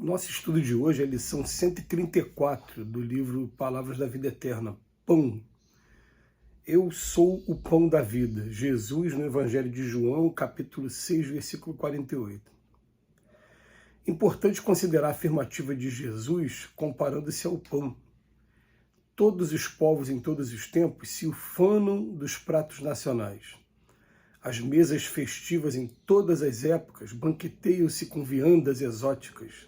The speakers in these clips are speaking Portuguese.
Nosso estudo de hoje é a lição 134 do livro Palavras da Vida Eterna, Pão. Eu sou o pão da vida. Jesus no Evangelho de João, capítulo 6, versículo 48. Importante considerar a afirmativa de Jesus comparando-se ao pão. Todos os povos em todos os tempos se ufanam dos pratos nacionais. As mesas festivas em todas as épocas banqueteiam-se com viandas exóticas.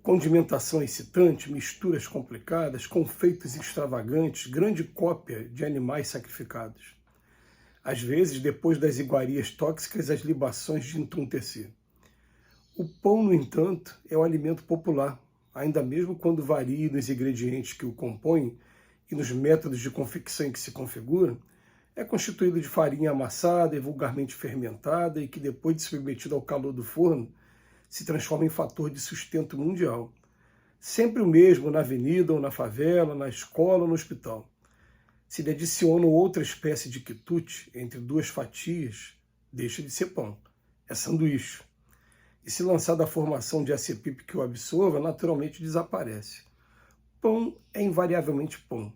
Condimentação excitante, misturas complicadas, confeitos extravagantes, grande cópia de animais sacrificados. Às vezes, depois das iguarias tóxicas, as libações de entontecer. O pão, no entanto, é um alimento popular, ainda mesmo quando varia nos ingredientes que o compõem e nos métodos de confecção em que se configura. É constituído de farinha amassada e vulgarmente fermentada e que, depois de submetido ao calor do forno, se transforma em fator de sustento mundial. Sempre o mesmo na avenida ou na favela, na escola ou no hospital. Se lhe adicionam outra espécie de quitute entre duas fatias, deixa de ser pão. É sanduíche. E se lançada a formação de acepip que o absorva, naturalmente desaparece. Pão é invariavelmente pão.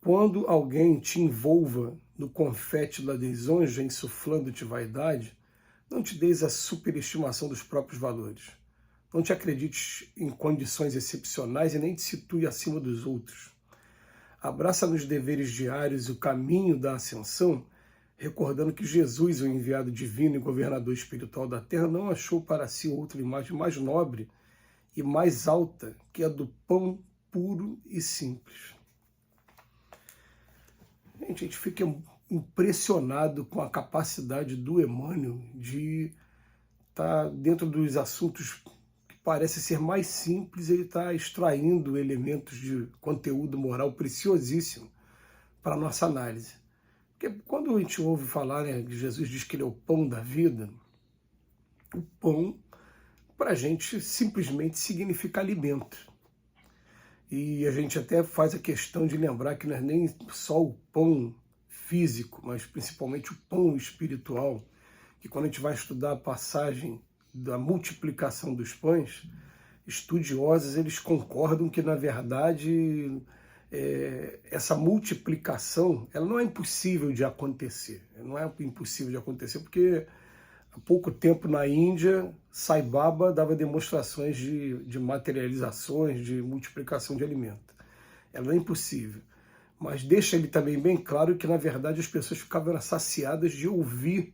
Quando alguém te envolva no confete da desonja, insuflando-te vaidade, não te deis a superestimação dos próprios valores. Não te acredites em condições excepcionais e nem te situe acima dos outros. Abraça nos deveres diários o caminho da ascensão, recordando que Jesus, o enviado divino e governador espiritual da terra, não achou para si outra imagem mais nobre e mais alta que a do pão puro e simples. A gente fica impressionado com a capacidade do Emmanuel de estar dentro dos assuntos que parecem ser mais simples, ele está extraindo elementos de conteúdo moral preciosíssimo para a nossa análise. Porque quando a gente ouve falar, que Jesus diz que ele é o pão da vida, o pão, para a gente, simplesmente significa alimento. E a gente até faz a questão de lembrar que não é nem só o pão físico, mas principalmente o pão espiritual, que quando a gente vai estudar a passagem da multiplicação dos pães, estudiosos eles concordam que, na verdade, essa multiplicação ela não é impossível de acontecer. Não é impossível de acontecer porque há pouco tempo na Índia, Sai Baba dava demonstrações de materializações, de multiplicação de alimento. Ela não é impossível. Mas deixa ele também bem claro que, na verdade, as pessoas ficavam saciadas de ouvir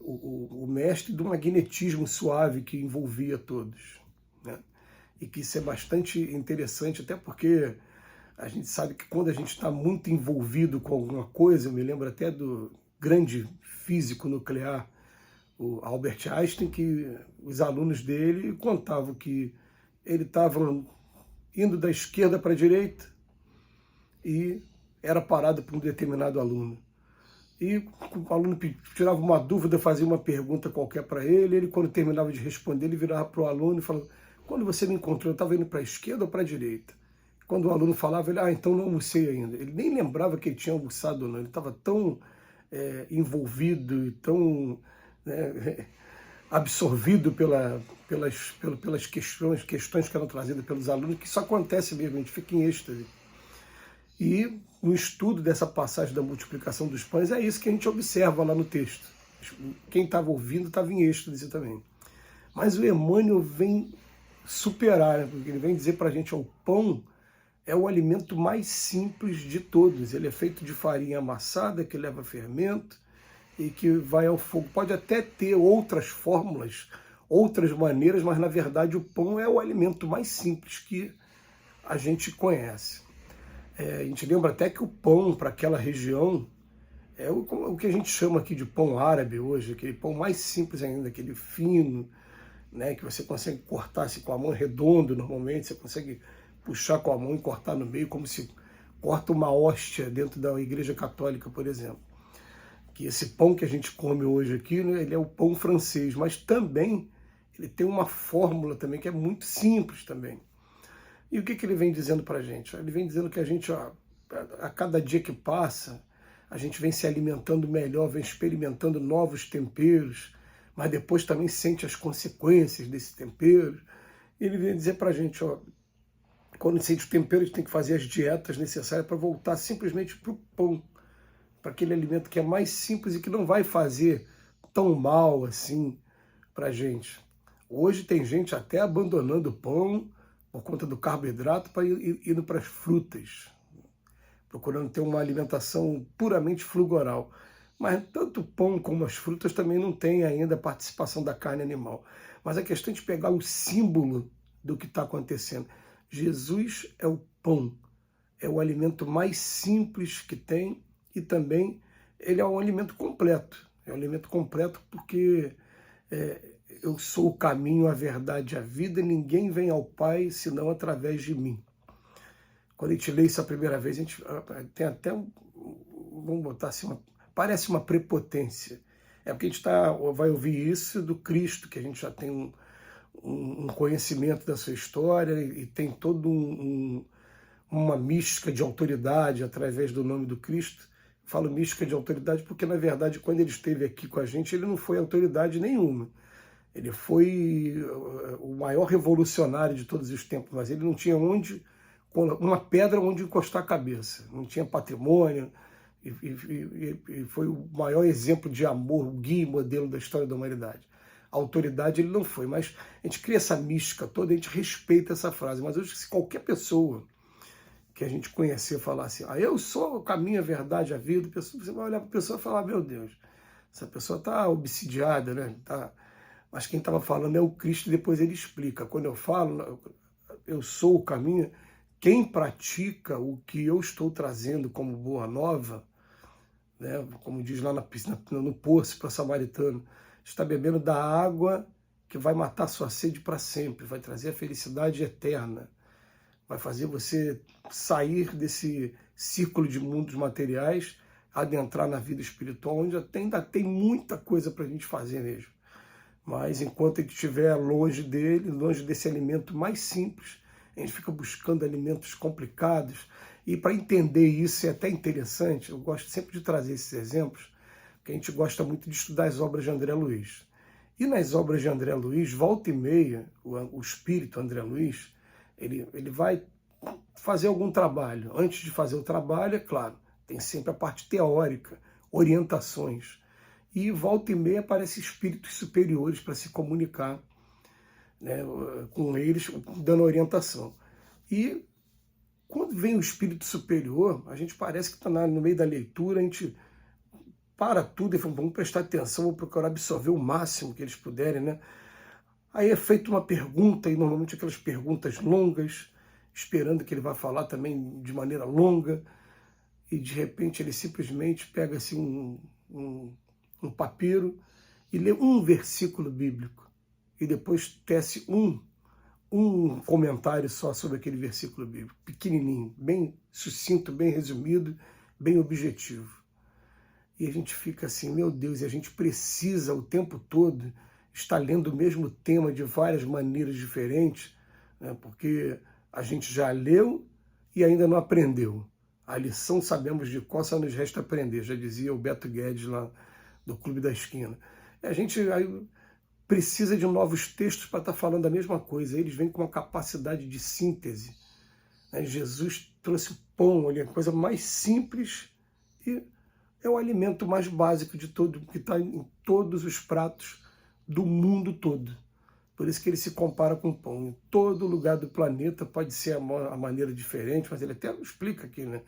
o mestre do magnetismo suave que envolvia todos, né? E que isso é bastante interessante, até porque a gente sabe que quando a gente está muito envolvido com alguma coisa, eu me lembro até do grande físico nuclear, o Albert Einstein, que os alunos dele contavam que ele estava indo da esquerda para a direita e era parado por um determinado aluno. E o aluno tirava uma dúvida, fazia uma pergunta qualquer para ele, quando terminava de responder, ele virava para o aluno e falava: quando você me encontrou, eu estava indo para a esquerda ou para a direita? Quando o aluno falava, ele: então não almocei ainda. Ele nem lembrava que ele tinha almoçado ou não, ele estava tão envolvido e tão absorvido pelas questões que eram trazidas pelos alunos, que isso acontece mesmo, a gente fica em êxtase. E no estudo dessa passagem da multiplicação dos pães, é isso que a gente observa lá no texto. Quem estava ouvindo estava em êxtase também. Mas o Emmanuel vem superar, porque ele vem dizer para a gente: o pão é o alimento mais simples de todos. Ele é feito de farinha amassada, que leva fermento e que vai ao fogo. Pode até ter outras fórmulas, outras maneiras, mas na verdade o pão é o alimento mais simples que a gente conhece. A gente lembra até que o pão para aquela região é o que a gente chama aqui de pão árabe hoje, aquele pão mais simples ainda, aquele fino, né, que você consegue cortar assim, com a mão, redondo normalmente, você consegue puxar com a mão e cortar no meio, como se corta uma hóstia dentro da Igreja Católica, por exemplo. Que esse pão que a gente come hoje aqui, né, ele é o pão francês, mas também ele tem uma fórmula também que é muito simples também. E o que ele vem dizendo para a gente? Ele vem dizendo que a gente, a cada dia que passa, a gente vem se alimentando melhor, vem experimentando novos temperos, mas depois também sente as consequências desse tempero. Ele vem dizer para a gente, ó, quando sente o tempero, a gente tem que fazer as dietas necessárias para voltar simplesmente para o pão, para aquele alimento que é mais simples e que não vai fazer tão mal assim para a gente. Hoje tem gente até abandonando o pão por conta do carboidrato para indo para as frutas, procurando ter uma alimentação puramente frugal. Mas tanto o pão como as frutas também não têm ainda a participação da carne animal. Mas a questão é de pegar o símbolo do que está acontecendo. Jesus é o pão, é o alimento mais simples que tem e também ele é um alimento completo. É um alimento completo porque eu sou o caminho, a verdade e a vida, e ninguém vem ao Pai senão através de mim. Quando a gente lê isso a primeira vez, a gente tem até, vamos botar assim, parece uma prepotência. É porque a gente vai ouvir isso do Cristo, que a gente já tem um conhecimento da sua história e tem toda uma mística de autoridade através do nome do Cristo. Falo mística de autoridade porque, na verdade, quando ele esteve aqui com a gente, ele não foi autoridade nenhuma. Ele foi o maior revolucionário de todos os tempos, mas ele não tinha uma pedra onde encostar a cabeça, não tinha patrimônio, e foi o maior exemplo de amor, o guia e modelo da história da humanidade. A autoridade ele não foi, mas a gente cria essa mística toda, a gente respeita essa frase, mas hoje se qualquer pessoa que a gente conhecer falar assim, eu sou o caminho, a verdade, a vida, você vai olhar para a pessoa e falar, meu Deus, essa pessoa está obsidiada, né? Mas quem estava falando é o Cristo, e depois ele explica. Quando eu falo, eu sou o caminho, quem pratica o que eu estou trazendo como boa nova, né, como diz lá no poço para o samaritano, está bebendo da água que vai matar sua sede para sempre, vai trazer a felicidade eterna, vai fazer você sair desse círculo de mundos materiais, adentrar na vida espiritual, onde ainda tem muita coisa para a gente fazer mesmo. Mas enquanto a gente estiver longe dele, longe desse alimento mais simples, a gente fica buscando alimentos complicados. E para entender isso é até interessante, eu gosto sempre de trazer esses exemplos, porque a gente gosta muito de estudar as obras de André Luiz. E nas obras de André Luiz, volta e meia, o espírito André Luiz, ele vai fazer algum trabalho. Antes de fazer o trabalho, é claro, tem sempre a parte teórica, orientações. E volta e meia aparecem espíritos superiores para se comunicar, né, com eles, dando orientação. E quando vem o espírito superior, a gente parece que está no meio da leitura, a gente para tudo e fala, vamos prestar atenção, vamos procurar absorver o máximo que eles puderem, né? Aí é feita uma pergunta, e normalmente aquelas perguntas longas, esperando que ele vá falar também de maneira longa, e de repente ele simplesmente pega assim um papiro e lê um versículo bíblico e depois tece um comentário só sobre aquele versículo bíblico, pequenininho, bem sucinto, bem resumido, bem objetivo. E a gente fica assim, meu Deus, e a gente precisa o tempo todo estar lendo o mesmo tema de várias maneiras diferentes, né, porque a gente já leu e ainda não aprendeu. A lição sabemos de qual, só nos resta aprender, já dizia o Beto Guedes lá do Clube da Esquina. A gente aí precisa de novos textos para estar falando a mesma coisa. Eles vêm com uma capacidade de síntese. Jesus trouxe o pão, a coisa mais simples, e é o alimento mais básico de todo, que está em todos os pratos do mundo todo. Por isso que ele se compara com o pão. Em todo lugar do planeta pode ser a maneira diferente, mas ele até explica aqui, né?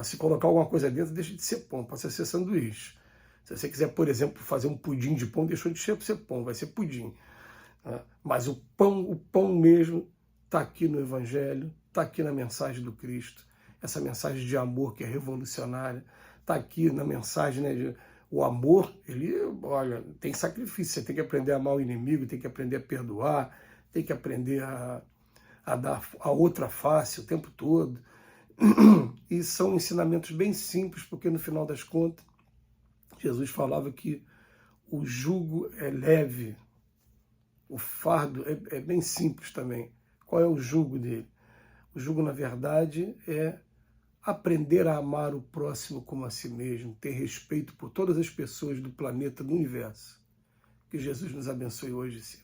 Se colocar alguma coisa dentro, deixa de ser pão, pode ser sanduíche. Se você quiser, por exemplo, fazer um pudim de pão, deixou de ser pão, vai ser pudim. Mas o pão mesmo está aqui no Evangelho, está aqui na mensagem do Cristo, essa mensagem de amor que é revolucionária, está aqui na mensagem, né, o amor, ele, olha, tem sacrifício, você tem que aprender a amar o inimigo, tem que aprender a perdoar, tem que aprender a dar a outra face o tempo todo. E são ensinamentos bem simples, porque no final das contas, Jesus falava que o jugo é leve, o fardo é bem simples também. Qual é o jugo dele? O jugo, na verdade, é aprender a amar o próximo como a si mesmo, ter respeito por todas as pessoas do planeta, do universo. Que Jesus nos abençoe hoje e sempre.